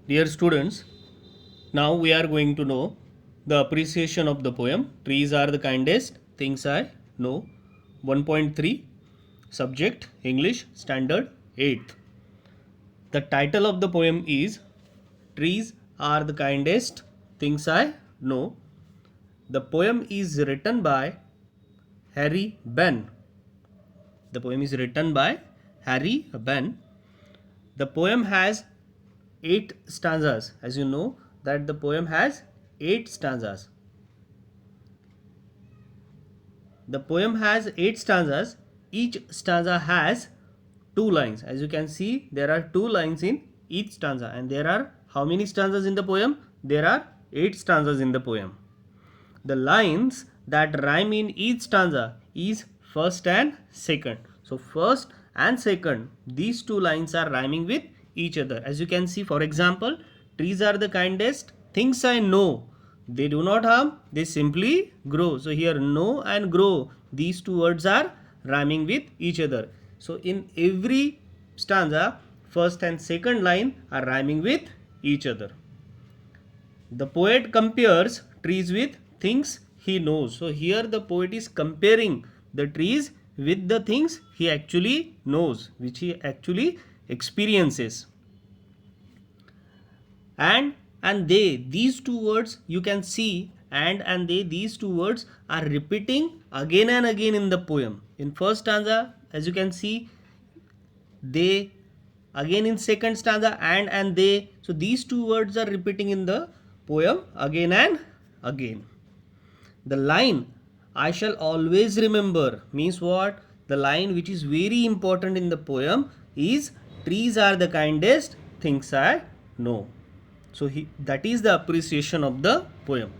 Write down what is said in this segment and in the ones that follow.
Dear students, now we are going to know the appreciation of the poem Trees Are the Kindest Things I Know. 1.3 Subject English Standard 8th. The title of the poem is Trees Are the Kindest Things I Know. The poem is written by Harry Ben. The poem is written by Harry Ben. The poem has 8 stanzas. As you know that the poem has 8 stanzas. The poem has 8 stanzas. Each stanza has 2 lines. As you can see, there are 2 lines in each stanza, and there are how many stanzas in the poem? There are 8 stanzas in the poem. The lines that rhyme in each stanza is first and second. So first and second, these 2 lines are rhyming with each other. As you can see, for example, trees are the kindest things I know. They do not harm, they simply grow. So here know and grow, these 2 words are rhyming with each other. So in every stanza, first and second line are rhyming with each other. The poet compares trees with things he knows. So here the poet is comparing the trees with the things he actually knows, which he actually experiences. And they, these 2 words you can see, and they, these 2 words are repeating again and again in the poem. In first stanza, as you can see, they, again in second stanza, and they. So these 2 words are repeating in the poem again and again. The line I shall always remember means what? The line which is very important in the poem is trees are the kindest things I know. So that is the appreciation of the poem.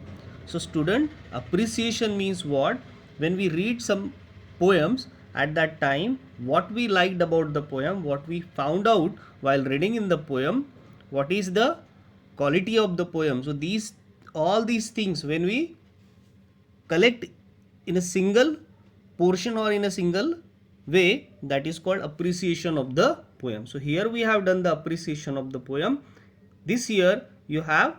So student, appreciation means what? When we read some poems, at that time what we liked about the poem, what we found out while reading in the poem, what is the quality of the poem. So these, all these things, when we collect in a single portion or in a single way, that is called appreciation of the poem. So here we have done the appreciation of the poem. This year you have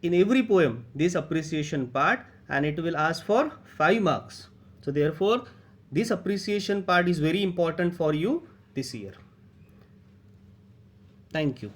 in every poem this appreciation part, and it will ask for 5 marks. So therefore this appreciation part is very important for you this year. Thank you.